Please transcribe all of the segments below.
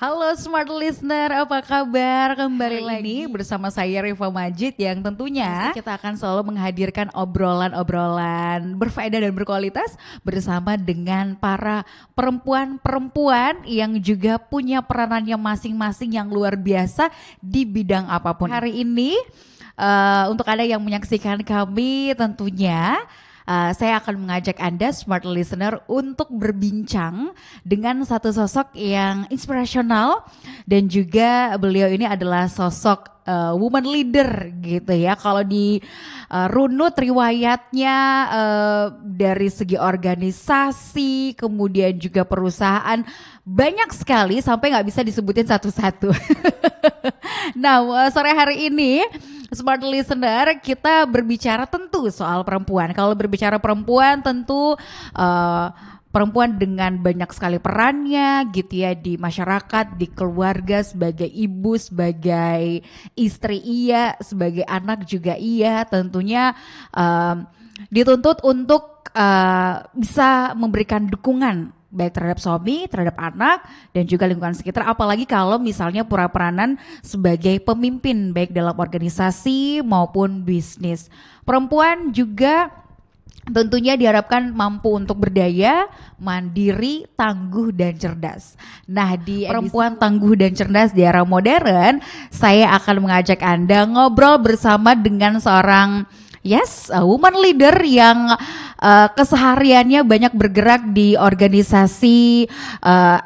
Halo Smart Listener, apa kabar? Kembali Hari lagi ini bersama saya Riva Majid yang tentunya kita akan selalu menghadirkan obrolan-obrolan berfaedah dan berkualitas bersama dengan para perempuan-perempuan yang juga punya peranannya masing-masing yang luar biasa di bidang apapun. Hari ini untuk Anda yang menyaksikan kami tentunya saya akan mengajak Anda smart listener untuk berbincang dengan satu sosok yang inspirasional dan juga beliau ini adalah sosok woman leader gitu ya. Kalau di runut riwayatnya dari segi organisasi, kemudian juga perusahaan banyak sekali sampai nggak bisa disebutin satu-satu. Nah, sore hari ini Smart Listener kita berbicara tentu soal perempuan. Kalau berbicara perempuan tentu perempuan dengan banyak sekali perannya gitu ya di masyarakat, di keluarga, sebagai ibu, sebagai istri iya, sebagai anak juga iya. Tentunya dituntut untuk bisa memberikan dukungan baik terhadap suami, terhadap anak, dan juga lingkungan sekitar. Apalagi kalau misalnya peranan sebagai pemimpin baik dalam organisasi maupun bisnis. Perempuan juga tentunya diharapkan mampu untuk berdaya, mandiri, tangguh, dan cerdas. Nah, di perempuan tangguh dan cerdas di era modern, saya akan mengajak Anda ngobrol bersama dengan seorang a woman leader yang kesehariannya banyak bergerak di organisasi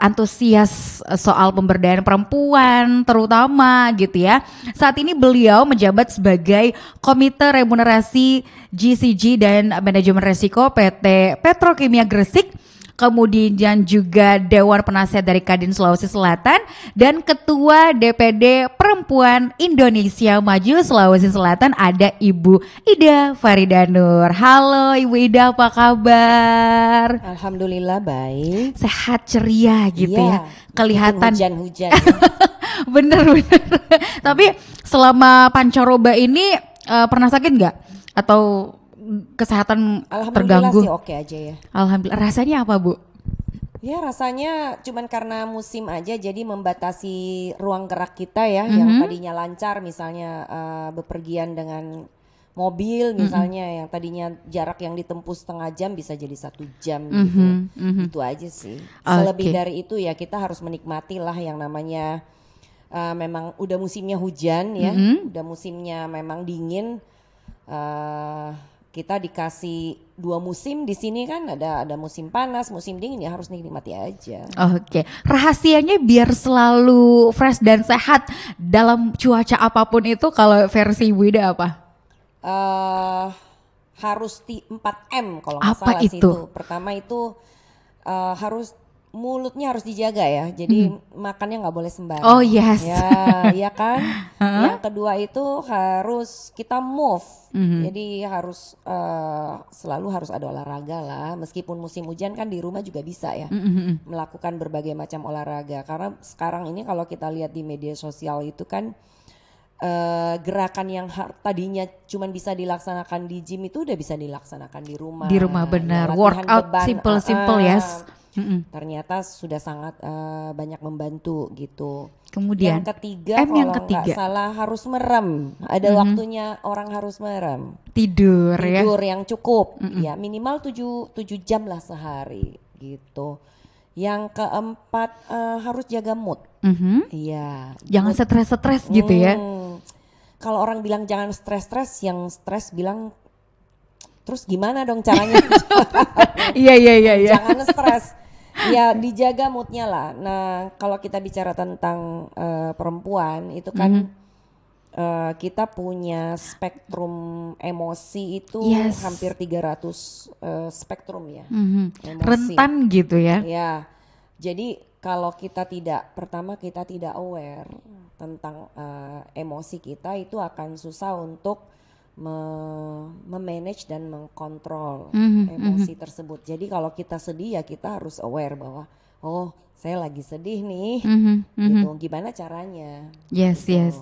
antusias soal pemberdayaan perempuan terutama gitu ya. Saat ini beliau menjabat sebagai Komite Remunerasi GCG dan Manajemen Resiko PT Petrokimia Gresik, kemudian juga Dewan Penasihat dari Kadin Sulawesi Selatan dan Ketua DPD Perempuan Indonesia Maju Sulawesi Selatan ada Ibu Ida Faridanur. Halo Ibu Ida, apa kabar? Alhamdulillah baik. Sehat ceria gitu ya. Kelihatan hujan-hujan. bener-bener. Tapi selama pancaroba ini pernah sakit nggak? Atau kesehatan Alhamdulillah terganggu? sih oke aja ya. Alhamdulillah. Rasanya apa Bu? Ya rasanya cuman karena musim aja jadi membatasi ruang gerak kita ya. Yang tadinya lancar misalnya bepergian dengan mobil misalnya yang tadinya jarak yang ditempuh setengah jam bisa jadi 1 jam gitu. Itu aja sih. Selebih dari itu ya kita harus menikmati lah yang namanya memang udah musimnya hujan ya. Udah musimnya memang dingin. Kita dikasih 2 musim di sini kan ada musim panas, musim dingin ya harus nikmati aja. Oke. Rahasianya biar selalu fresh dan sehat dalam cuaca apapun itu kalau versi Ibu Ida apa? Harus 4M kalau nggak Apa salah sih itu? itu. Pertama itu harus mulutnya harus dijaga ya. Jadi makannya nggak boleh sembarang. Oh yes. Ya kan. Yang kedua itu harus kita move. Jadi harus selalu harus ada olahraga lah. Meskipun musim hujan kan di rumah juga bisa ya melakukan berbagai macam olahraga. Karena sekarang ini kalau kita lihat di media sosial itu kan gerakan yang tadinya cuma bisa dilaksanakan di gym itu udah bisa dilaksanakan di rumah. Di rumah benar. Ya, Workout simple yes. Ternyata sudah sangat banyak membantu gitu. Kemudian yang ketiga kalau nggak salah harus merem. Ada waktunya orang harus merem. Tidur ya. Tidur yang cukup. Ya minimal 7 jam lah sehari gitu. Yang keempat harus jaga mood. Iya. Jangan stres-stres gitu ya. Kalau orang bilang jangan stres-stres, yang stres bilang terus gimana dong caranya? Iya. Jangan stres. Ya dijaga moodnya lah. Nah kalau kita bicara tentang perempuan itu kan kita punya spektrum emosi itu hampir 300 spektrum ya. Emosi. Rentan gitu ya. Ya. Jadi kalau kita pertama kita tidak aware tentang emosi kita itu akan susah untuk memanage dan mengkontrol emosi tersebut. Jadi kalau kita sedih ya kita harus aware bahwa oh saya lagi sedih nih, gitu. Gimana caranya? Yes. Jadi,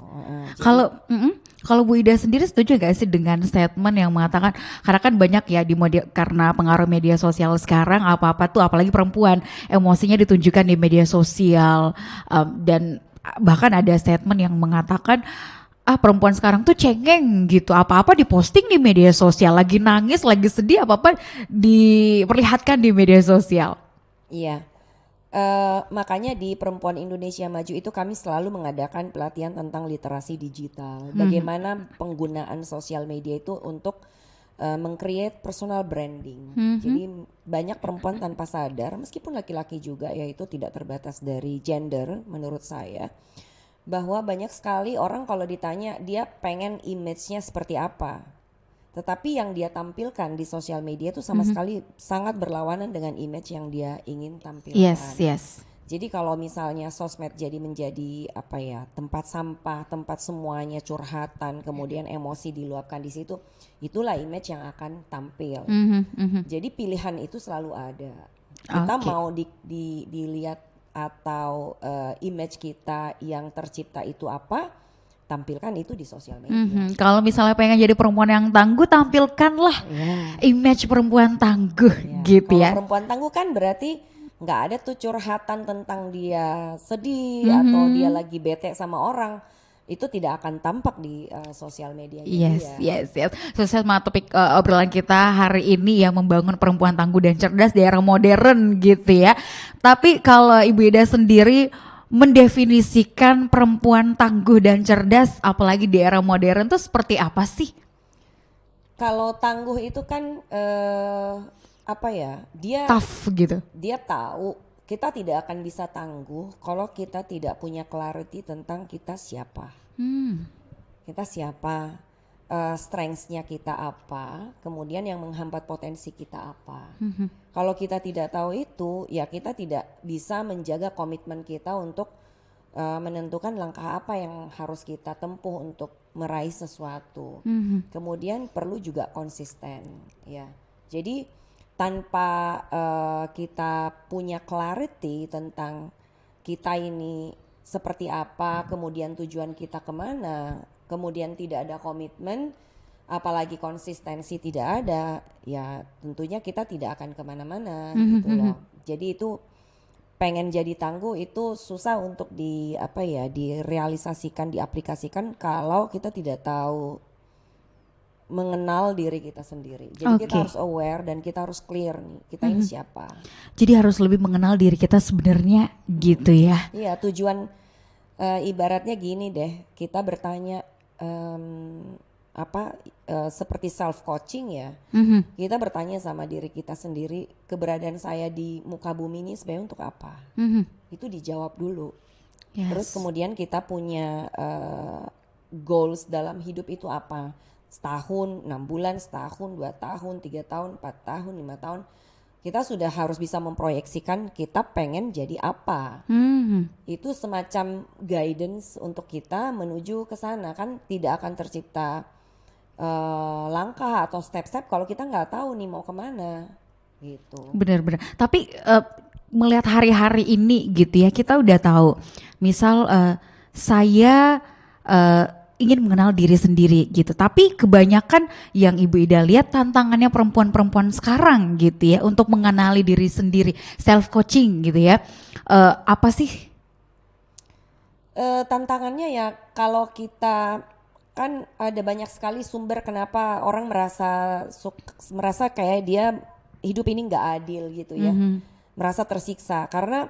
Kalau Bu Ida sendiri setuju gak sih dengan statement yang mengatakan, karena kan banyak ya karena pengaruh media sosial sekarang apa-apa tuh apalagi perempuan emosinya ditunjukkan di media sosial, dan bahkan ada statement yang mengatakan perempuan sekarang tuh cengeng gitu, apa-apa diposting di media sosial, lagi nangis, lagi sedih, apa-apa diperlihatkan di media sosial. Iya. Makanya di Perempuan Indonesia Maju itu kami selalu mengadakan pelatihan tentang literasi digital. Bagaimana penggunaan sosial media itu untuk meng-create personal branding. Jadi banyak perempuan tanpa sadar, meskipun laki-laki juga, yaitu tidak terbatas dari gender menurut saya, bahwa banyak sekali orang kalau ditanya dia pengen image-nya seperti apa. Tetapi yang dia tampilkan di sosial media itu sama sekali sangat berlawanan dengan image yang dia ingin tampilkan. Yes. Jadi kalau misalnya sosmed jadi menjadi apa ya, tempat sampah, tempat semuanya curhatan, kemudian emosi diluapkan di situ, itulah image yang akan tampil. Jadi pilihan itu selalu ada. Kita mau dilihat atau image kita yang tercipta itu apa, tampilkan itu di sosial media. Kalau misalnya pengen jadi perempuan yang tangguh, tampilkanlah image perempuan tangguh gitu Kalau ya. perempuan tangguh kan berarti nggak ada tuh curhatan tentang dia sedih atau dia lagi bete sama orang. Itu tidak akan tampak di sosial media. Yes. Sukses sama topik obrolan kita hari ini yang membangun perempuan tangguh dan cerdas di era modern gitu ya. Tapi kalau Ibu Ida sendiri mendefinisikan perempuan tangguh dan cerdas apalagi di era modern tuh seperti apa sih? Kalau tangguh itu kan apa ya? Dia Tough gitu. Dia tahu kita tidak akan bisa tangguh kalau kita tidak punya clarity tentang kita siapa. Kita siapa, strengths-nya kita apa, kemudian yang menghambat potensi kita apa. Kalau kita tidak tahu itu, ya kita tidak bisa menjaga komitmen kita untuk menentukan langkah apa yang harus kita tempuh untuk meraih sesuatu. Kemudian perlu juga konsisten, ya. Jadi tanpa kita punya clarity tentang kita ini seperti apa, kemudian tujuan kita kemana, kemudian tidak ada komitmen, apalagi konsistensi tidak ada, ya tentunya kita tidak akan kemana-mana gitu loh. Jadi itu pengen jadi tangguh itu susah untuk direalisasikan, diaplikasikan kalau kita tidak tahu mengenal diri kita sendiri. Jadi kita harus aware dan kita harus clear nih, kita ini siapa. Jadi harus lebih mengenal diri kita sebenarnya gitu ya. Iya, tujuan ibaratnya gini deh, kita bertanya seperti self coaching ya. Kita bertanya sama diri kita sendiri, keberadaan saya di muka bumi ini sebenarnya untuk apa? Itu dijawab dulu. Terus kemudian kita punya goals dalam hidup itu apa? Setahun, 6 bulan, setahun, 2 tahun, 3 tahun, 4 tahun, 5 tahun. Kita sudah harus bisa memproyeksikan kita pengen jadi apa. Itu semacam guidance untuk kita menuju ke sana. Kan tidak akan tercipta langkah atau step-step kalau kita nggak tahu nih mau kemana gitu. Benar-benar. Tapi melihat hari-hari ini gitu ya, kita udah tahu. Misal saya ingin mengenal diri sendiri gitu. Tapi kebanyakan yang Ibu Ida lihat tantangannya perempuan-perempuan sekarang gitu ya untuk mengenali diri sendiri, self coaching gitu ya. Apa sih? Tantangannya ya kalau kita kan ada banyak sekali sumber kenapa orang merasa kayak dia hidup ini nggak adil gitu ya. Merasa tersiksa karena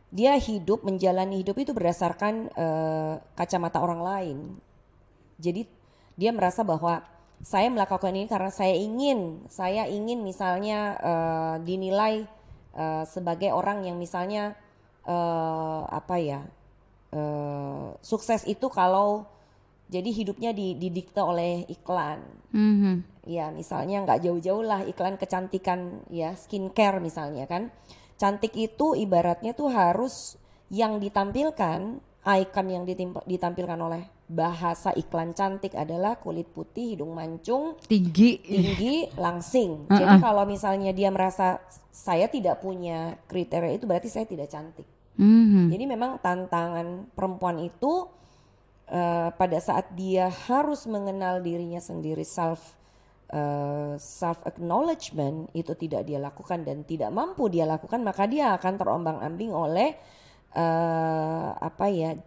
dia menjalani hidup itu berdasarkan kacamata orang lain. Jadi dia merasa bahwa saya melakukan ini karena saya ingin misalnya dinilai sebagai orang yang misalnya sukses itu kalau jadi hidupnya didikte oleh iklan. Ya misalnya nggak jauh-jauh lah iklan kecantikan ya, skincare misalnya kan. Cantik itu ibaratnya tuh harus yang ditampilkan, icon yang ditampilkan oleh bahasa iklan cantik adalah kulit putih, hidung mancung, tinggi, langsing. Jadi kalau misalnya dia merasa saya tidak punya kriteria itu berarti saya tidak cantik. Jadi memang tantangan perempuan itu pada saat dia harus mengenal dirinya sendiri, self acknowledgement itu tidak dia lakukan dan tidak mampu dia lakukan, maka dia akan terombang-ambing oleh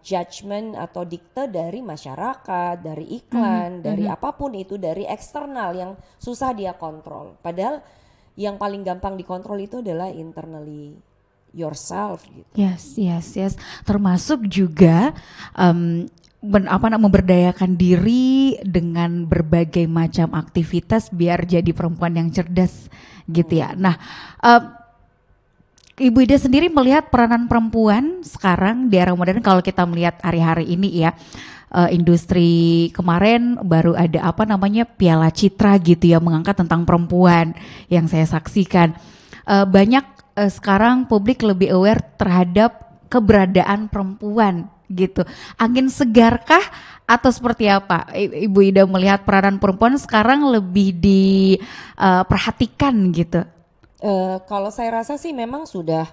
judgment atau dikte dari masyarakat, dari iklan, dari apapun itu, dari eksternal yang susah dia kontrol. Padahal yang paling gampang dikontrol itu adalah internally yourself gitu. Yes. Termasuk juga memberdayakan diri dengan berbagai macam aktivitas biar jadi perempuan yang cerdas gitu ya. Nah, Ibu Ida sendiri melihat peranan perempuan sekarang di era modern, kalau kita melihat hari-hari ini ya, industri kemarin baru ada Piala Citra gitu ya, mengangkat tentang perempuan yang saya saksikan. Banyak sekarang publik lebih aware terhadap keberadaan perempuan gitu. Angin segarkah atau seperti apa? Ibu Ida melihat peranan perempuan sekarang lebih diperhatikan gitu. Kalau saya rasa sih memang sudah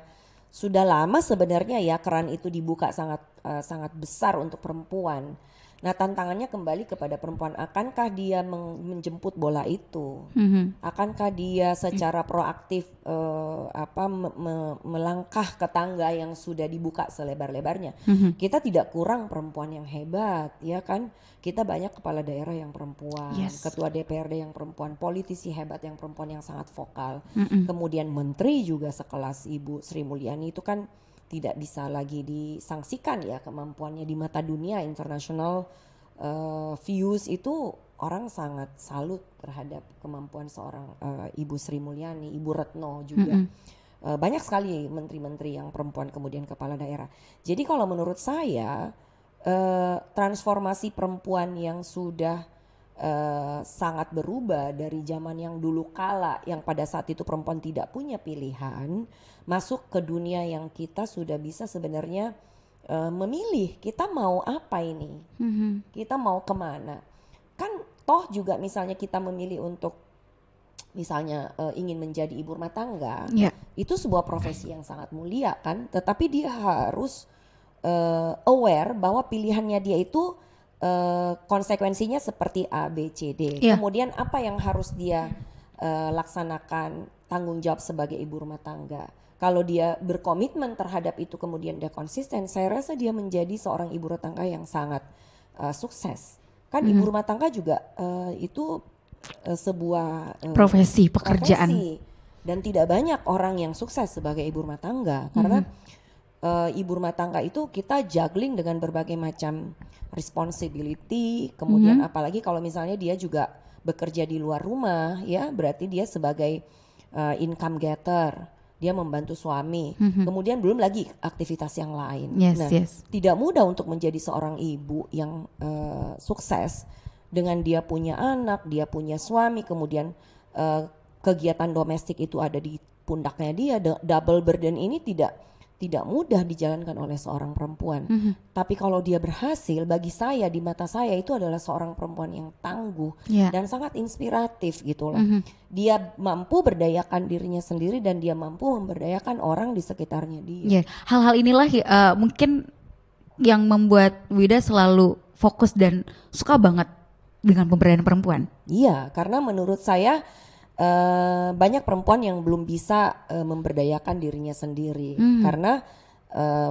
lama sebenarnya ya keran itu dibuka sangat besar untuk perempuan. Nah, tantangannya kembali kepada perempuan, akankah dia menjemput bola itu? Akankah dia secara proaktif melangkah ke tangga yang sudah dibuka selebar-lebarnya? Kita tidak kurang perempuan yang hebat, ya kan? Kita banyak kepala daerah yang perempuan, ketua DPRD yang perempuan, politisi hebat yang perempuan yang sangat vokal. Kemudian menteri juga sekelas Ibu Sri Mulyani itu kan tidak bisa lagi disangsikan ya kemampuannya di mata dunia internasional. Views itu orang sangat salut terhadap kemampuan seorang Ibu Sri Mulyani, Ibu Retno juga. Banyak sekali menteri-menteri yang perempuan kemudian kepala daerah. Jadi kalau menurut saya transformasi perempuan yang sudah sangat berubah dari zaman yang dulu kala, yang pada saat itu perempuan tidak punya pilihan, masuk ke dunia yang kita sudah bisa sebenarnya memilih kita mau apa ini, kita mau kemana. Kan toh juga misalnya kita memilih untuk misalnya ingin menjadi ibu rumah tangga, itu sebuah profesi yang sangat mulia kan, tetapi dia harus aware bahwa pilihannya dia itu konsekuensinya seperti A, B, C, D. Kemudian apa yang harus dia laksanakan, tanggung jawab sebagai ibu rumah tangga. Kalau dia berkomitmen terhadap itu kemudian dia konsisten, saya rasa dia menjadi seorang ibu rumah tangga yang sangat sukses. Kan ibu rumah tangga juga itu sebuah profesi, pekerjaan. Dan tidak banyak orang yang sukses sebagai ibu rumah tangga karena ibu rumah tangga itu kita juggling dengan berbagai macam responsibility, kemudian apalagi kalau misalnya dia juga bekerja di luar rumah ya, berarti dia sebagai income getter, dia membantu suami, kemudian belum lagi aktivitas yang lain. Tidak mudah untuk menjadi seorang ibu yang sukses dengan dia punya anak, dia punya suami, kemudian kegiatan domestik itu ada di pundaknya dia. Double burden ini tidak mudah dijalankan oleh seorang perempuan. Tapi kalau dia berhasil, bagi saya, di mata saya itu adalah seorang perempuan yang tangguh dan sangat inspiratif gitu loh. Dia mampu berdayakan dirinya sendiri dan dia mampu memberdayakan orang di sekitarnya dia. Hal-hal inilah mungkin yang membuat Wida selalu fokus dan suka banget dengan pemberdayaan perempuan. Iya, karena menurut saya banyak perempuan yang belum bisa memberdayakan dirinya sendiri karena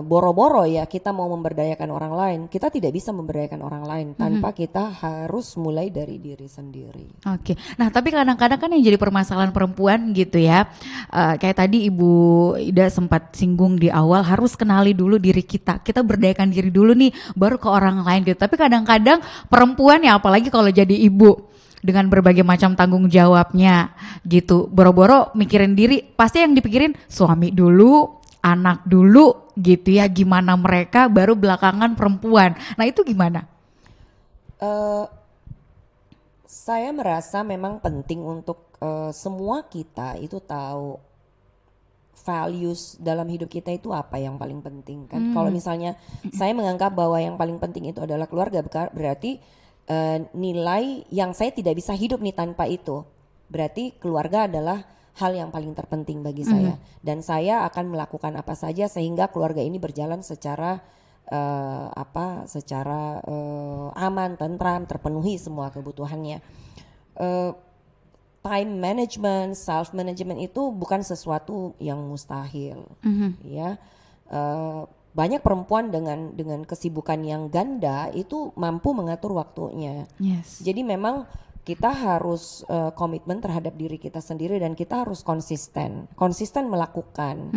boro-boro ya kita mau memberdayakan orang lain, kita tidak bisa memberdayakan orang lain tanpa kita harus mulai dari diri sendiri. Oke. Nah, tapi kadang-kadang kan yang jadi permasalahan perempuan gitu ya, kayak tadi Ibu Ida sempat singgung di awal, harus kenali dulu diri kita berdayakan diri dulu nih baru ke orang lain gitu. Tapi kadang-kadang perempuan ya, apalagi kalau jadi ibu dengan berbagai macam tanggung jawabnya gitu, boro-boro mikirin diri, pasti yang dipikirin suami dulu, anak dulu gitu ya, gimana mereka baru belakangan perempuan. Nah itu gimana? Saya merasa memang penting untuk semua kita itu tahu values dalam hidup kita itu apa yang paling penting kan. Kalau misalnya saya menganggap bahwa yang paling penting itu adalah keluarga, berarti nilai yang saya tidak bisa hidup nih tanpa itu. Berarti keluarga adalah hal yang paling terpenting bagi saya. Dan saya akan melakukan apa saja sehingga keluarga ini berjalan secara secara aman, tentram, terpenuhi semua kebutuhannya. Time management, self management itu bukan sesuatu yang mustahil, ya. Banyak perempuan dengan kesibukan yang ganda itu mampu mengatur waktunya. Yes. Jadi memang kita harus komitmen terhadap diri kita sendiri dan kita harus konsisten melakukan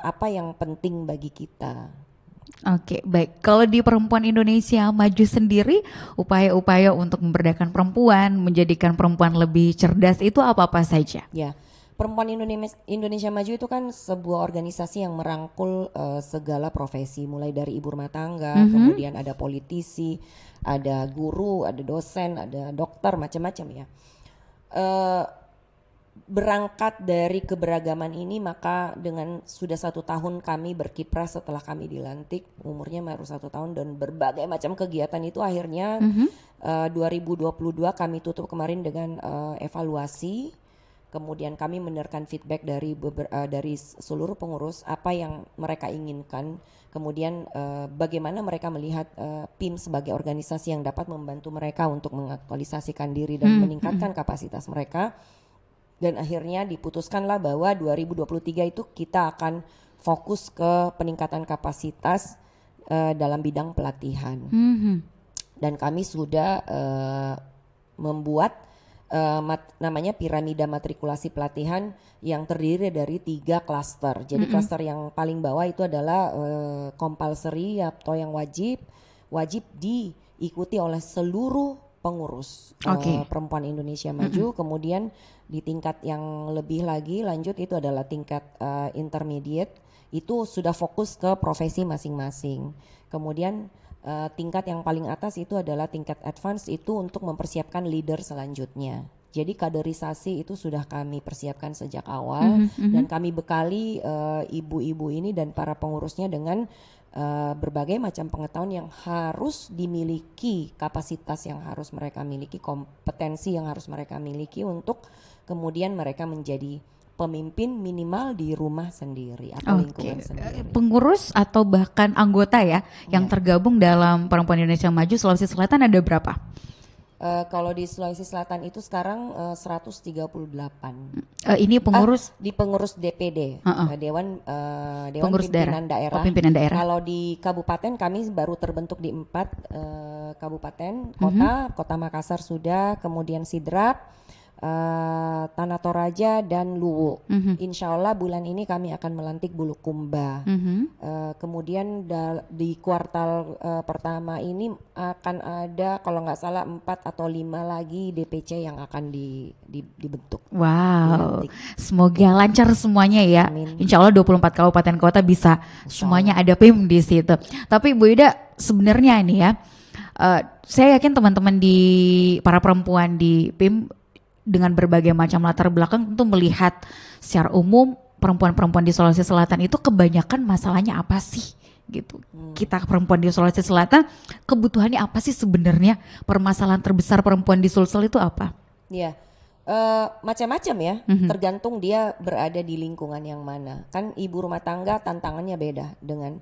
apa yang penting bagi kita. Oke, baik. Kalau di Perempuan Indonesia Maju sendiri, upaya-upaya untuk memberdayakan perempuan, menjadikan perempuan lebih cerdas itu apa-apa saja? Ya, Perempuan Indonesia Maju itu kan sebuah organisasi yang merangkul segala profesi, mulai dari ibu rumah tangga, kemudian ada politisi, ada guru, ada dosen, ada dokter, macam-macam ya. Berangkat dari keberagaman ini, maka dengan sudah 1 tahun kami berkiprah setelah kami dilantik, umurnya baru 1 tahun, dan berbagai macam kegiatan itu akhirnya 2022 kami tutup kemarin dengan evaluasi. Kemudian kami mendengarkan feedback dari seluruh pengurus apa yang mereka inginkan. Kemudian bagaimana mereka melihat PIM sebagai organisasi yang dapat membantu mereka untuk mengaktualisasikan diri dan meningkatkan kapasitas mereka. Dan akhirnya diputuskanlah bahwa 2023 itu kita akan fokus ke peningkatan kapasitas dalam bidang pelatihan. Dan kami sudah membuat namanya piramida matrikulasi pelatihan yang terdiri dari 3 klaster. Jadi klaster yang paling bawah itu adalah compulsory atau yang wajib diikuti oleh seluruh pengurus Perempuan Indonesia Maju. Kemudian di tingkat yang lebih lagi lanjut itu adalah tingkat intermediate, itu sudah fokus ke profesi masing-masing. Kemudian tingkat yang paling atas itu adalah tingkat advance, itu untuk mempersiapkan leader selanjutnya. Jadi kaderisasi itu sudah kami persiapkan sejak awal dan kami bekali ibu-ibu ini dan para pengurusnya dengan berbagai macam pengetahuan yang harus dimiliki, kapasitas yang harus mereka miliki, kompetensi yang harus mereka miliki untuk kemudian mereka menjadi pemimpin minimal di rumah sendiri atau lingkungan sendiri. Pengurus atau bahkan anggota ya yang tergabung dalam Perempuan Indonesia Maju Sulawesi Selatan ada berapa? Kalau di Sulawesi Selatan itu sekarang 138. Ini pengurus di pengurus DPD, Dewan pengurus Pimpinan Daerah. Pimpinan daerah. Kalau di kabupaten kami baru terbentuk di 4 kabupaten kota, Kota Makassar sudah, kemudian Sidrap, Tanah Toraja dan Luwu. Insya Allah bulan ini kami akan melantik Bulukumba. Kemudian di kuartal pertama ini akan ada kalau nggak salah 4 atau 5 lagi DPC yang akan dibentuk. Wow, semoga lancar semuanya ya. Amin. Insya Allah 24 kabupaten kota bisa semuanya ada PIM di situ. Tapi Bu Ida, sebenarnya ini ya, saya yakin teman-teman di para perempuan di PIM dengan berbagai macam latar belakang tentu melihat secara umum perempuan-perempuan di Sulawesi Selatan itu kebanyakan masalahnya apa sih gitu. Kita perempuan di Sulawesi Selatan kebutuhannya apa sih sebenarnya, permasalahan terbesar perempuan di Sulsel itu apa? Iya, macam-macam ya, tergantung dia berada di lingkungan yang mana. Kan ibu rumah tangga tantangannya beda dengan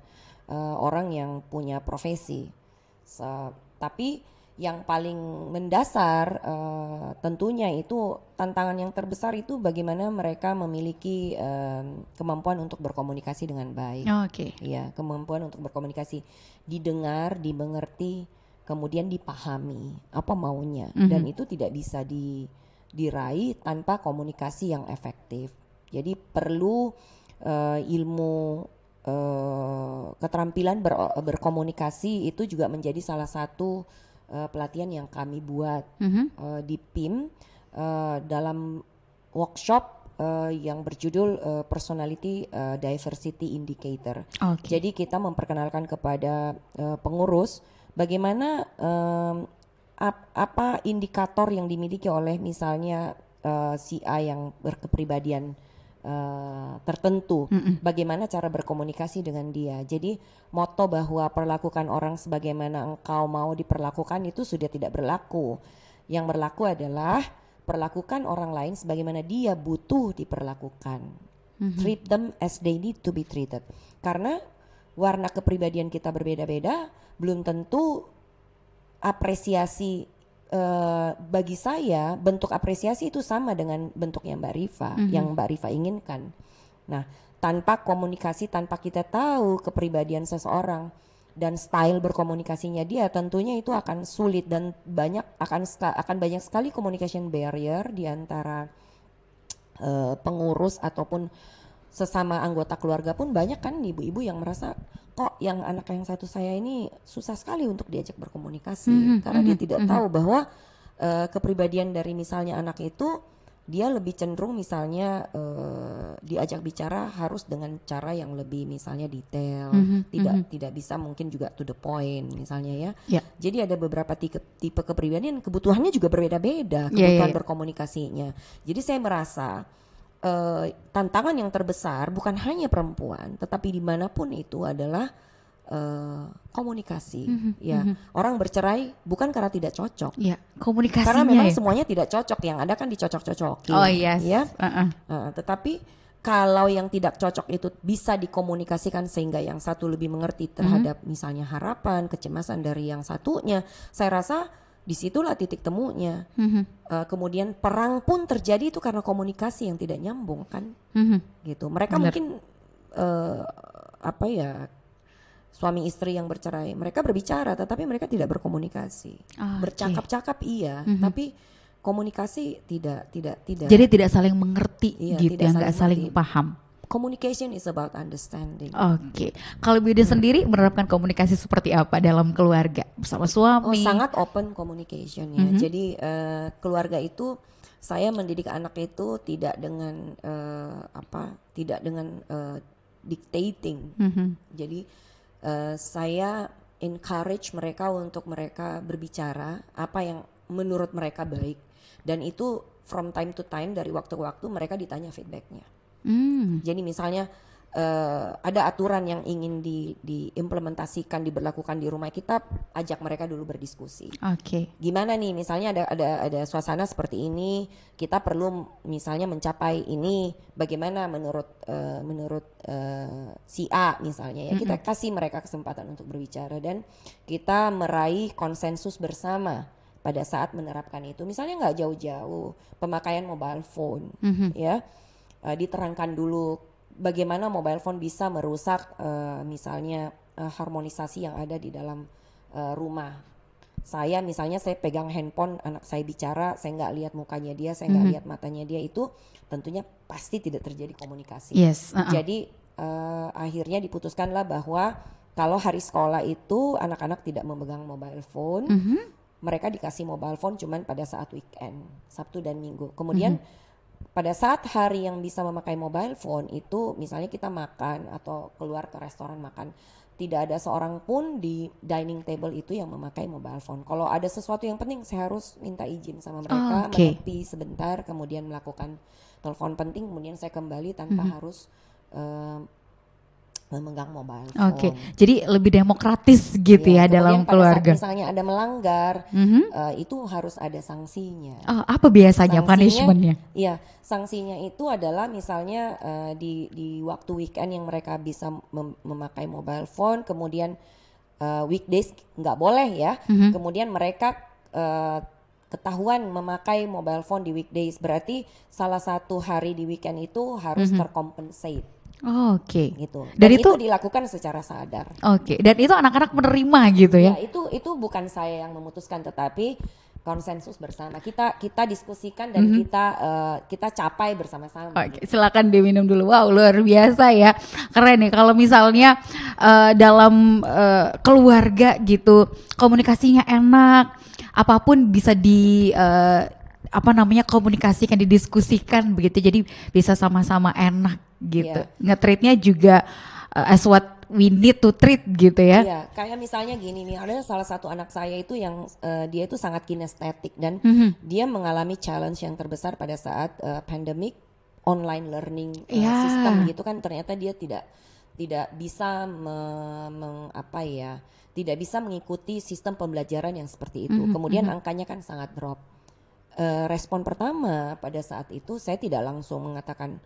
orang yang punya profesi. Tapi yang paling mendasar tentunya itu tantangan yang terbesar itu bagaimana mereka memiliki kemampuan untuk berkomunikasi dengan baik. Ya, kemampuan untuk berkomunikasi, didengar, dimengerti, kemudian dipahami apa maunya, dan itu tidak bisa diraih tanpa komunikasi yang efektif. Jadi perlu ilmu keterampilan berkomunikasi itu juga menjadi salah satu pelatihan yang kami buat di PIM dalam workshop yang berjudul Personality Diversity Indicator. Jadi kita memperkenalkan kepada pengurus bagaimana apa indikator yang dimiliki oleh misalnya si A yang berkepribadian tertentu, bagaimana cara berkomunikasi dengan dia. Jadi moto bahwa perlakukan orang sebagaimana engkau mau diperlakukan itu sudah tidak berlaku. Yang berlaku adalah perlakukan orang lain sebagaimana dia butuh diperlakukan. Treat them as they need to be treated. Karena warna kepribadian kita berbeda-beda, belum tentu apresiasi bagi saya bentuk apresiasi itu sama dengan bentuknya Mbak Rifa, yang Mbak Rifa inginkan. Nah, tanpa komunikasi, tanpa kita tahu kepribadian seseorang dan style berkomunikasinya dia, tentunya itu akan sulit dan akan banyak sekali communication barrier di antara pengurus ataupun sesama anggota keluarga pun. Banyak kan ibu-ibu yang merasa kok yang anak yang satu saya ini susah sekali untuk diajak berkomunikasi karena dia tidak tahu bahwa kepribadian dari misalnya anak itu, dia lebih cenderung misalnya diajak bicara harus dengan cara yang lebih misalnya detail, tidak bisa mungkin juga to the point misalnya ya. Jadi ada beberapa tipe kepribadian, kebutuhannya juga berbeda-beda kebutuhan berkomunikasinya. Jadi saya merasa tantangan yang terbesar bukan hanya perempuan, tetapi dimanapun itu adalah komunikasi. Orang bercerai bukan karena tidak cocok, komunikasinya karena memang semuanya tidak cocok, yang ada kan dicocok-cocokin. Tetapi kalau yang tidak cocok itu bisa dikomunikasikan sehingga yang satu lebih mengerti terhadap misalnya harapan, kecemasan dari yang satunya, saya rasa disitulah titik temunya. Kemudian perang pun terjadi itu karena komunikasi yang tidak nyambung kan, gitu. Mereka mungkin suami istri yang bercerai, mereka berbicara tetapi mereka tidak berkomunikasi. Bercakap-cakap iya, tapi komunikasi tidak. Jadi tidak saling mengerti gitu, nggak saling paham. Communication is about understanding. Kalau Bida sendiri menerapkan komunikasi seperti apa dalam keluarga bersama suami? Sangat open communication ya. Jadi keluarga itu, saya mendidik anak itu tidak dengan dictating. Jadi saya encourage mereka untuk mereka berbicara apa yang menurut mereka baik, dan itu from time to time, dari waktu ke waktu mereka ditanya feedbacknya. Jadi misalnya ada aturan yang ingin diimplementasikan, diberlakukan di rumah, kita ajak mereka dulu berdiskusi. Gimana nih, misalnya ada suasana seperti ini, kita perlu misalnya mencapai ini, bagaimana menurut si A misalnya ya. Kita kasih mereka kesempatan untuk berbicara dan kita meraih konsensus bersama pada saat menerapkan itu. Misalnya nggak jauh-jauh, pemakaian mobile phone ya. Diterangkan dulu bagaimana mobile phone bisa merusak misalnya harmonisasi yang ada di dalam rumah. Saya misalnya, saya pegang handphone, anak saya bicara, saya nggak lihat mukanya dia, saya nggak lihat matanya dia, itu tentunya pasti tidak terjadi komunikasi. Jadi akhirnya diputuskanlah bahwa kalau hari sekolah itu anak-anak tidak memegang mobile phone, mereka dikasih mobile phone cuman pada saat weekend, Sabtu dan Minggu. Kemudian pada saat hari yang bisa memakai mobile phone itu, misalnya kita makan atau keluar ke restoran makan, tidak ada seorang pun di dining table itu yang memakai mobile phone. Kalau ada sesuatu yang penting, saya harus minta izin sama mereka, menepi sebentar, kemudian melakukan telepon penting, kemudian saya kembali tanpa harus memegang mobile phone. Jadi lebih demokratis gitu ya dalam keluarga. Pada saat misalnya ada melanggar, itu harus ada sanksinya. Apa biasanya punishmentnya? Iya, sanksinya itu adalah misalnya di waktu weekend yang mereka bisa memakai mobile phone, kemudian weekdays nggak boleh ya. Kemudian mereka ketahuan memakai mobile phone di weekdays, berarti salah satu hari di weekend itu harus tercompensate. Gitu. Dan itu dilakukan secara sadar. Dan itu anak-anak menerima gitu ya? Itu bukan saya yang memutuskan, tetapi konsensus bersama. Kita diskusikan dan kita capai bersama-sama. Silakan diminum dulu. Wow, luar biasa ya, keren nih. Kalau misalnya dalam keluarga gitu komunikasinya enak, apapun bisa komunikasikan, didiskusikan begitu, jadi bisa sama-sama enak gitu. Nge-treatnya juga as what we need to treat gitu ya. Kayak misalnya gini nih, ada salah satu anak saya itu yang dia itu sangat kinestetik dan dia mengalami challenge yang terbesar pada saat pandemic, online learning system gitu kan. Ternyata dia tidak bisa tidak bisa mengikuti sistem pembelajaran yang seperti itu. Kemudian angkanya kan sangat drop. Respon pertama pada saat itu, saya tidak langsung mengatakan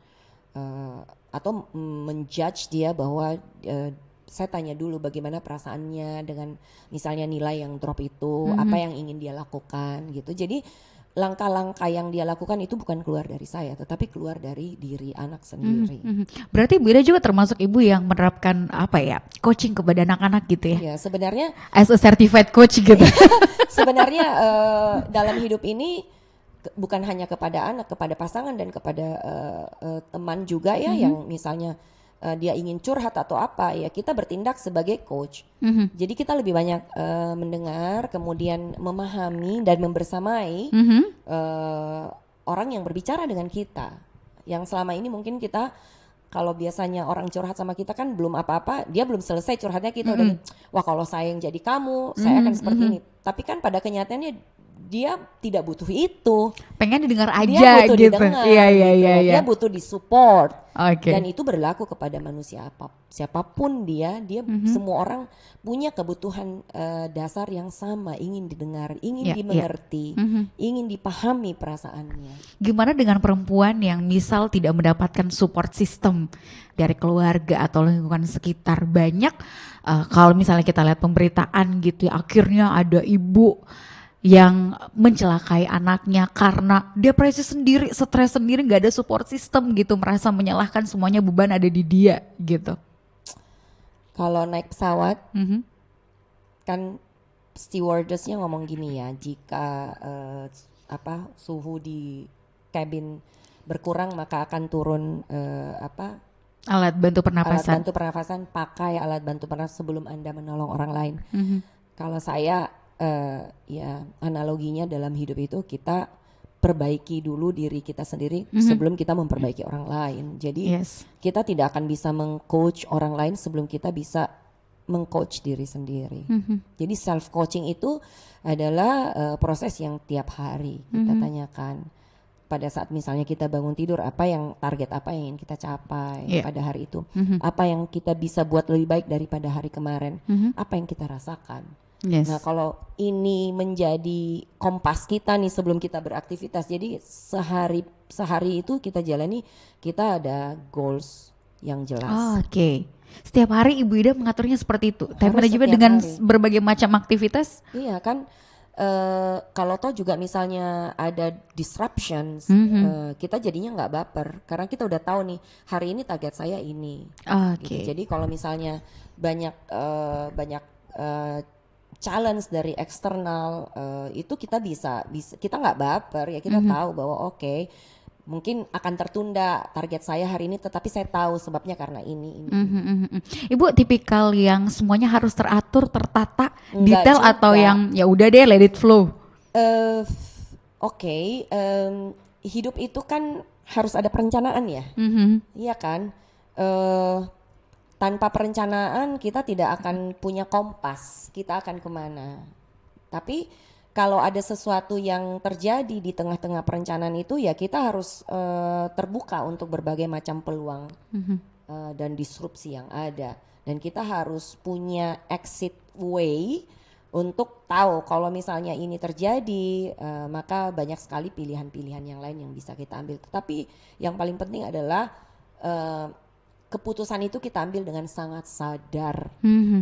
atau menjudge dia bahwa saya tanya dulu bagaimana perasaannya dengan misalnya nilai yang drop itu, apa yang ingin dia lakukan gitu. Jadi langkah-langkah yang dia lakukan itu bukan keluar dari saya, tetapi keluar dari diri anak sendiri. Berarti Bu Ida juga termasuk ibu yang menerapkan apa ya, coaching kepada anak-anak gitu ya? Ya sebenarnya As a certified coach gitu. sebenarnya dalam hidup ini bukan hanya kepada anak, kepada pasangan dan kepada teman juga ya, yang misalnya dia ingin curhat atau apa, ya kita bertindak sebagai coach. Jadi kita lebih banyak mendengar, kemudian memahami dan membersamai orang yang berbicara dengan kita. Yang selama ini mungkin kita, kalau biasanya orang curhat sama kita kan belum apa-apa, dia belum selesai curhatnya kita udah, wah kalau saya yang jadi kamu, saya akan seperti ini. Tapi kan pada kenyataannya dia tidak butuh itu. Pengen didengar aja Dia butuh gitu. didengar, Iya gitu. iya. Dia butuh disupport. Oke. Dan itu berlaku kepada manusia siapapun dia semua orang punya kebutuhan dasar yang sama, ingin didengar, ingin dimengerti, ingin dipahami perasaannya. Gimana dengan perempuan yang misal tidak mendapatkan support system dari keluarga atau lingkungan sekitar? Banyak kalau misalnya kita lihat pemberitaan gitu ya, akhirnya ada ibu yang mencelakai anaknya karena depresi sendiri, stres sendiri, nggak ada support system gitu, merasa menyalahkan semuanya beban ada di dia gitu. Kalau naik pesawat, kan stewardessnya ngomong gini ya, jika suhu di kabin berkurang maka akan turun alat bantu pernapasan. Alat bantu pernafasan, pakai alat bantu pernafasan sebelum Anda menolong orang lain. Kalau saya ya analoginya dalam hidup itu kita perbaiki dulu diri kita sendiri sebelum kita memperbaiki orang lain. Jadi kita tidak akan bisa meng-coach orang lain sebelum kita bisa meng-coach diri sendiri. Jadi self coaching itu adalah proses yang tiap hari kita tanyakan. Pada saat misalnya kita bangun tidur, apa yang target apa yang ingin kita capai pada hari itu, apa yang kita bisa buat lebih baik daripada hari kemarin, apa yang kita rasakan. Nah kalau ini menjadi kompas kita nih sebelum kita beraktivitas, jadi sehari itu kita jalani, kita ada goals yang jelas. Oke. Setiap hari Ibu Ida mengaturnya seperti itu, time management dengan berbagai macam aktivitas. Iya kan, kalau toh juga misalnya ada disruptions, kita jadinya nggak baper karena kita udah tahu nih hari ini target saya ini. Gitu. Jadi kalau misalnya banyak challenge dari eksternal, itu kita bisa kita nggak baper ya, kita tahu bahwa oke, mungkin akan tertunda target saya hari ini, tetapi saya tahu sebabnya karena ini. Ibu tipikal yang semuanya harus teratur, tertata, detail juga. Atau yang ya udah deh let it flow? Hidup itu kan harus ada perencanaan ya, iya kan? Tanpa perencanaan kita tidak akan punya kompas, kita akan kemana. Tapi kalau ada sesuatu yang terjadi di tengah-tengah perencanaan itu ya kita harus terbuka untuk berbagai macam peluang dan disrupsi yang ada. Dan kita harus punya exit way untuk tahu kalau misalnya ini terjadi, maka banyak sekali pilihan-pilihan yang lain yang bisa kita ambil. Tetapi yang paling penting adalah keputusan itu kita ambil dengan sangat sadar.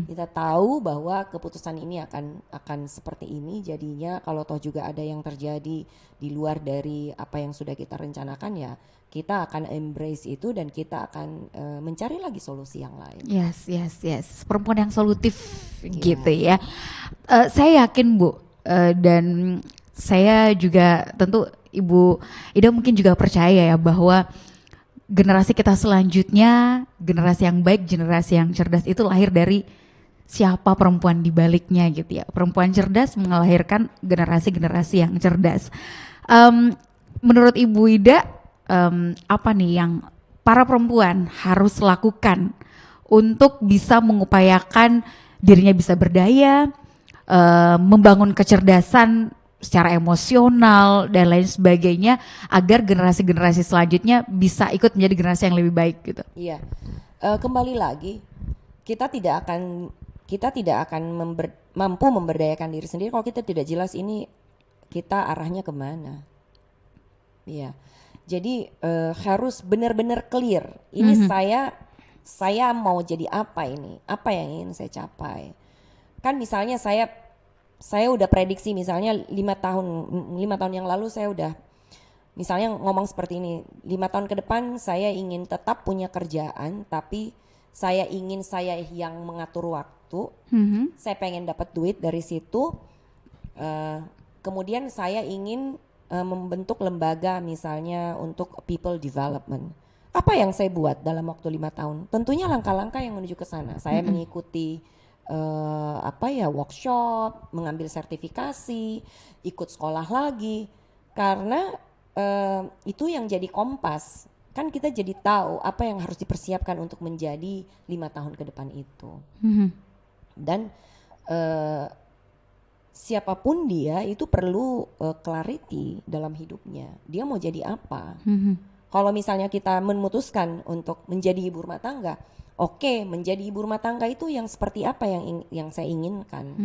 Kita tahu bahwa keputusan ini akan seperti ini jadinya. Kalau toh juga ada yang terjadi di luar dari apa yang sudah kita rencanakan, ya kita akan embrace itu dan kita akan mencari lagi solusi yang lain. Yes. Perempuan yang solutif gitu ya. Saya yakin Bu, dan saya juga tentu Ibu Ida mungkin juga percaya ya bahwa generasi kita selanjutnya, generasi yang baik, generasi yang cerdas itu lahir dari siapa perempuan di baliknya gitu ya. Perempuan cerdas melahirkan generasi-generasi yang cerdas. Menurut Ibu Ida, apa nih yang para perempuan harus lakukan untuk bisa mengupayakan dirinya bisa berdaya, membangun kecerdasan secara emosional dan lain sebagainya agar generasi-generasi selanjutnya bisa ikut menjadi generasi yang lebih baik gitu. Iya, kembali lagi kita tidak akan mampu memberdayakan diri sendiri kalau kita tidak jelas ini kita arahnya kemana. Iya, jadi harus benar-benar clear. Ini saya mau jadi apa ini, apa yang ingin saya capai. Kan misalnya saya udah prediksi misalnya 5 tahun yang lalu saya udah misalnya ngomong seperti ini, 5 tahun ke depan saya ingin tetap punya kerjaan, tapi saya ingin saya yang mengatur waktu, saya pengen dapat duit dari situ. Kemudian saya ingin membentuk lembaga misalnya untuk people development. Apa yang saya buat dalam waktu 5 tahun? Tentunya langkah-langkah yang menuju ke sana. Saya mengikuti workshop, mengambil sertifikasi, ikut sekolah lagi, karena itu yang jadi kompas. Kan kita jadi tahu apa yang harus dipersiapkan untuk menjadi 5 tahun ke depan itu. Dan siapapun dia itu perlu clarity dalam hidupnya. Dia mau jadi apa? Kalau misalnya kita memutuskan untuk menjadi ibu rumah tangga, oke, menjadi ibu rumah tangga itu yang seperti apa yang saya inginkan,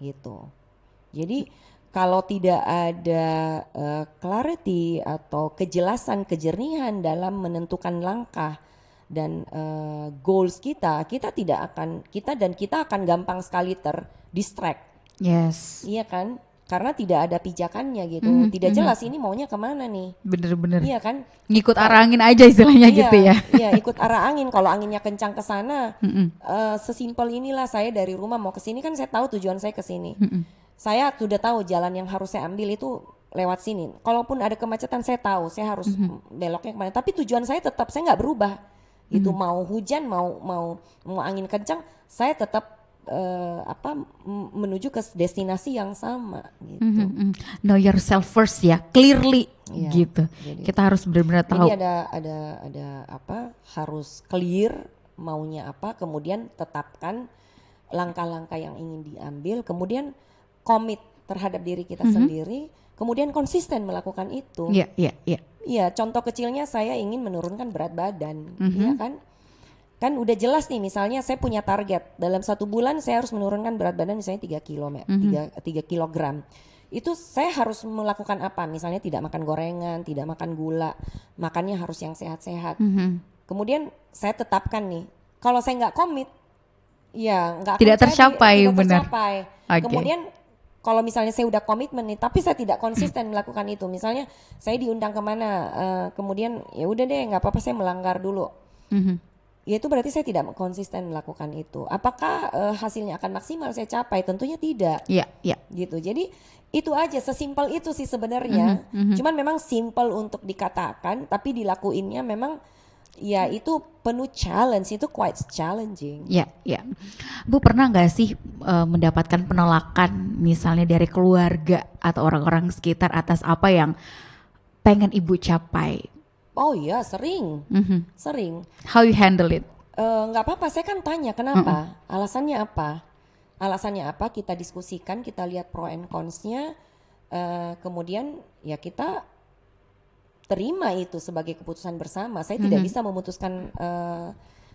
gitu. Jadi kalau tidak ada clarity atau kejelasan, kejernihan dalam menentukan langkah dan goals kita akan gampang sekali terdistract. Yes. Iya kan? Karena tidak ada pijakannya gitu, tidak jelas ini maunya kemana nih. Bener-bener. Iya kan? Ngikut arah angin aja istilahnya gitu ya. Iya, ikut arah angin. Kalau anginnya kencang ke sana, sesimpel inilah saya dari rumah mau ke sini kan saya tahu tujuan saya ke sini. Saya sudah tahu jalan yang harus saya ambil itu lewat sini. Kalaupun ada kemacetan saya tahu saya harus beloknya kemana. Tapi tujuan saya tetap saya nggak berubah. Itu mau hujan, mau angin kencang, saya tetap menuju ke destinasi yang sama gitu. Know yourself first ya, clearly gitu. Jadi, kita harus benar-benar tahu. Jadi ada harus clear maunya apa, kemudian tetapkan langkah-langkah yang ingin diambil, kemudian komit terhadap diri kita sendiri, kemudian konsisten melakukan itu. Iya, contoh kecilnya saya ingin menurunkan berat badan, ya kan? Kan udah jelas nih, misalnya saya punya target dalam 1 bulan saya harus menurunkan berat badan misalnya 3 kilogram. Itu saya harus melakukan apa? Misalnya tidak makan gorengan, tidak makan gula, makannya harus yang sehat-sehat. Kemudian saya tetapkan nih, kalau saya nggak komit, ya nggak akan tidak tercapai. Okay. Kemudian kalau misalnya saya udah komitmen nih, tapi saya tidak konsisten melakukan itu. Misalnya saya diundang kemana, kemudian ya udah deh nggak apa-apa saya melanggar dulu. Ya itu berarti saya tidak konsisten melakukan itu. Apakah hasilnya akan maksimal saya capai? Tentunya tidak. Gitu. Jadi itu aja, sesimpel itu sih sebenarnya. Cuman memang simple untuk dikatakan, tapi dilakuinnya memang ya itu penuh challenge, itu quite challenging. Bu pernah nggak sih mendapatkan penolakan misalnya dari keluarga atau orang-orang sekitar atas apa yang pengen Ibu capai? Oh iya, sering. How you handle it? Nggak apa-apa, saya kan tanya kenapa, alasannya apa, kita diskusikan, kita lihat pro and cons-nya, kemudian ya kita terima itu sebagai keputusan bersama. Saya tidak bisa memutuskan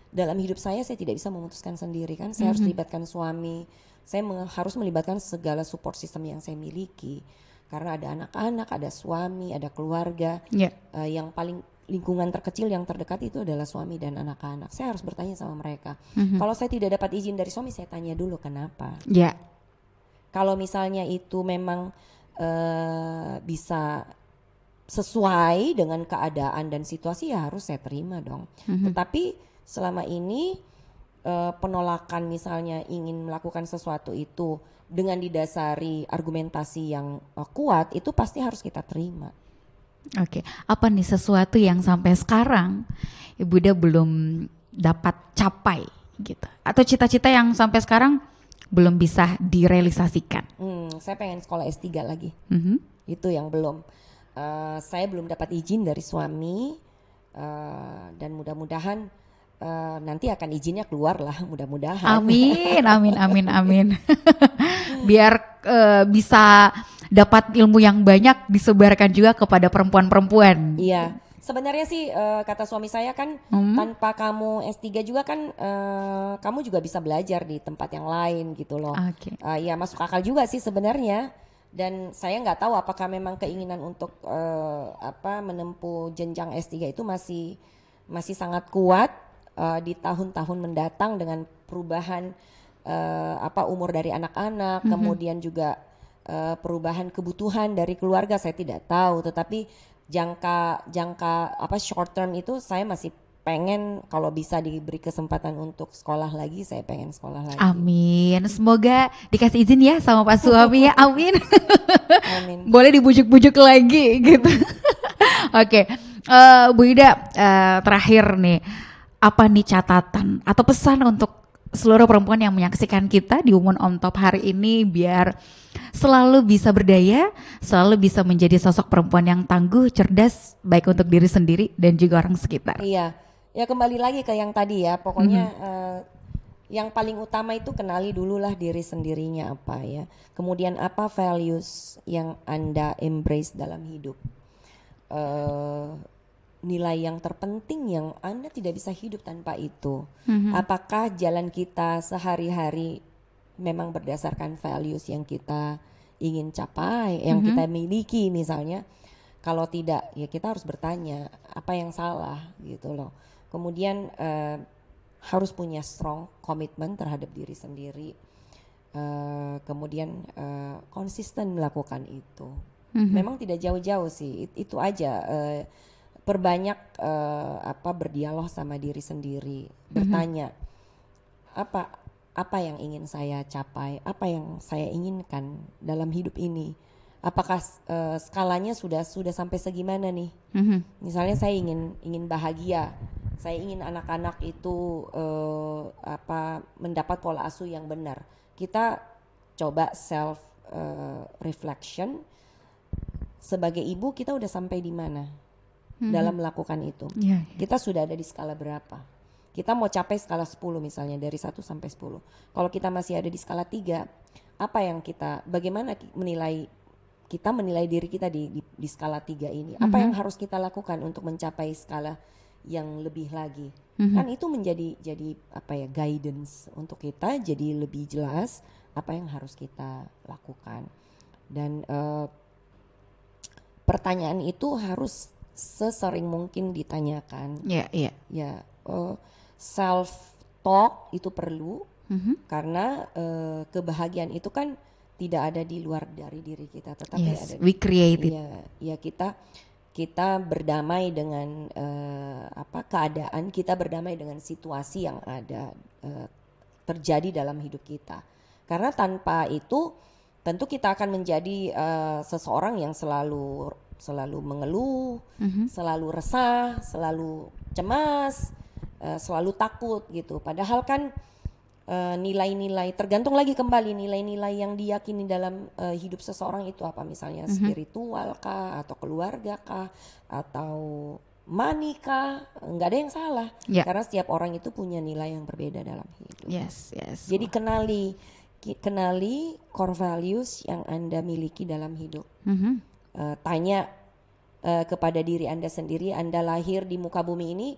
dalam hidup saya tidak bisa memutuskan sendiri kan, saya harus libatkan suami, saya harus melibatkan segala support system yang saya miliki. Karena ada anak-anak, ada suami, ada keluarga. Yang paling lingkungan terkecil yang terdekat itu adalah suami dan anak-anak. Saya harus bertanya sama mereka. Kalau saya tidak dapat izin dari suami, saya tanya dulu kenapa. Kalau misalnya itu memang bisa sesuai dengan keadaan dan situasi, ya harus saya terima dong. Tetapi selama ini penolakan misalnya ingin melakukan sesuatu itu dengan didasari argumentasi yang kuat, itu pasti harus kita terima. Oke, apa nih sesuatu yang sampai sekarang Ibu Ida belum dapat capai gitu, atau cita-cita yang sampai sekarang belum bisa direalisasikan? Saya pengen sekolah S3 lagi. Itu yang belum. Saya belum dapat izin dari suami, dan mudah-mudahan nanti akan izinnya keluar lah, mudah-mudahan. Amin. Biar bisa dapat ilmu yang banyak disebarkan juga kepada perempuan-perempuan. Iya, sebenarnya sih kata suami saya kan, tanpa kamu S3 juga kan kamu juga bisa belajar di tempat yang lain gitu loh. Ya masuk akal juga sih sebenarnya. Dan saya nggak tahu apakah memang keinginan untuk menempuh jenjang S3 itu masih sangat kuat. di tahun-tahun mendatang dengan perubahan umur dari anak-anak, kemudian juga perubahan kebutuhan dari keluarga, saya tidak tahu. Tetapi jangka short term itu saya masih pengen kalau bisa diberi kesempatan untuk sekolah lagi, saya pengen sekolah lagi. Amin. Semoga dikasih izin ya sama Pak suami ya. Amin. Amin. Boleh dibujuk-bujuk lagi gitu. Oke, Bu Ida, terakhir nih, apa nih catatan atau pesan untuk seluruh perempuan yang menyaksikan kita di Women on Top hari ini biar selalu bisa berdaya, selalu bisa menjadi sosok perempuan yang tangguh, cerdas, baik untuk diri sendiri dan juga orang sekitar. Iya, ya kembali lagi ke yang tadi ya, pokoknya yang paling utama itu kenali dululah diri sendirinya apa ya. Kemudian apa values yang Anda embrace dalam hidup. Nilai yang terpenting yang Anda tidak bisa hidup tanpa itu. Apakah jalan kita sehari-hari memang berdasarkan values yang kita ingin capai, yang kita miliki misalnya. Kalau tidak, ya kita harus bertanya apa yang salah gitu loh. Kemudian harus punya strong komitmen terhadap diri sendiri. Kemudian konsisten melakukan itu. Memang tidak jauh-jauh sih, itu aja. Perbanyak berdialog sama diri sendiri, bertanya apa yang ingin saya capai, apa yang saya inginkan dalam hidup ini. Apakah skalanya sudah sampai segimana nih? Misalnya saya ingin bahagia, saya ingin anak-anak itu mendapat pola asuh yang benar. Kita coba self reflection. Sebagai ibu kita udah sampai di mana dalam melakukan itu? Kita sudah ada di skala berapa? Kita mau capai skala 10 misalnya, dari 1 sampai 10. Kalau kita masih ada di skala 3, bagaimana kita menilai diri kita di skala 3 ini? Apa yang harus kita lakukan untuk mencapai skala yang lebih lagi? Kan itu menjadi guidance untuk kita, jadi lebih jelas apa yang harus kita lakukan. Dan pertanyaan itu harus sesering mungkin ditanyakan. Self talk itu perlu karena kebahagiaan itu kan tidak ada di luar dari diri kita, tetapi ada. We create it. Ya kita berdamai dengan keadaan, kita berdamai dengan situasi yang ada terjadi dalam hidup kita. Karena tanpa itu tentu kita akan menjadi seseorang yang selalu mengeluh, selalu resah, selalu cemas, selalu takut gitu. Padahal kan nilai-nilai, tergantung lagi kembali nilai-nilai yang diyakini dalam hidup seseorang itu apa, misalnya spiritual kah, atau keluarga kah, atau money kah, nggak ada yang salah. Karena setiap orang itu punya nilai yang berbeda dalam hidup. Jadi kenali core values yang Anda miliki dalam hidup. Tanya kepada diri Anda sendiri, Anda lahir di muka bumi ini,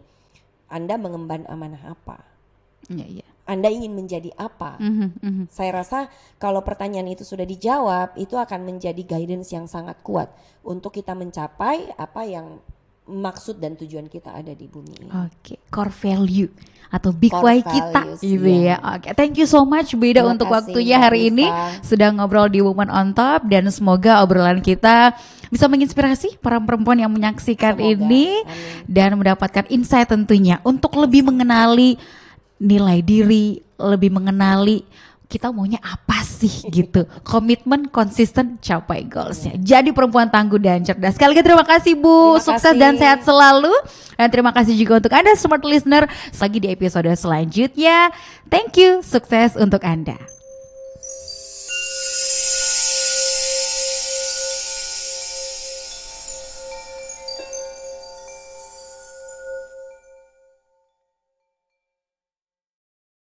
Anda mengemban amanah apa? Anda ingin menjadi apa? Saya rasa kalau pertanyaan itu sudah dijawab, itu akan menjadi guidance yang sangat kuat untuk kita mencapai apa yang maksud dan tujuan kita ada di bumi ini. Core value atau big why kita gitu ya. Thank you so much Bu Ida untuk waktunya hari ini sudah ngobrol di Women on Top, dan semoga obrolan kita bisa menginspirasi para perempuan yang menyaksikan ini. Dan mendapatkan insight tentunya untuk lebih mengenali nilai diri, lebih mengenali kita maunya apa sih gitu. Komitmen, konsisten, capai goalsnya. Jadi perempuan tangguh dan cerdas. Sekali lagi terima kasih Bu, sukses dan sehat selalu. Dan terima kasih juga untuk Anda smart listener. Lagi di episode selanjutnya. Thank you, sukses untuk Anda.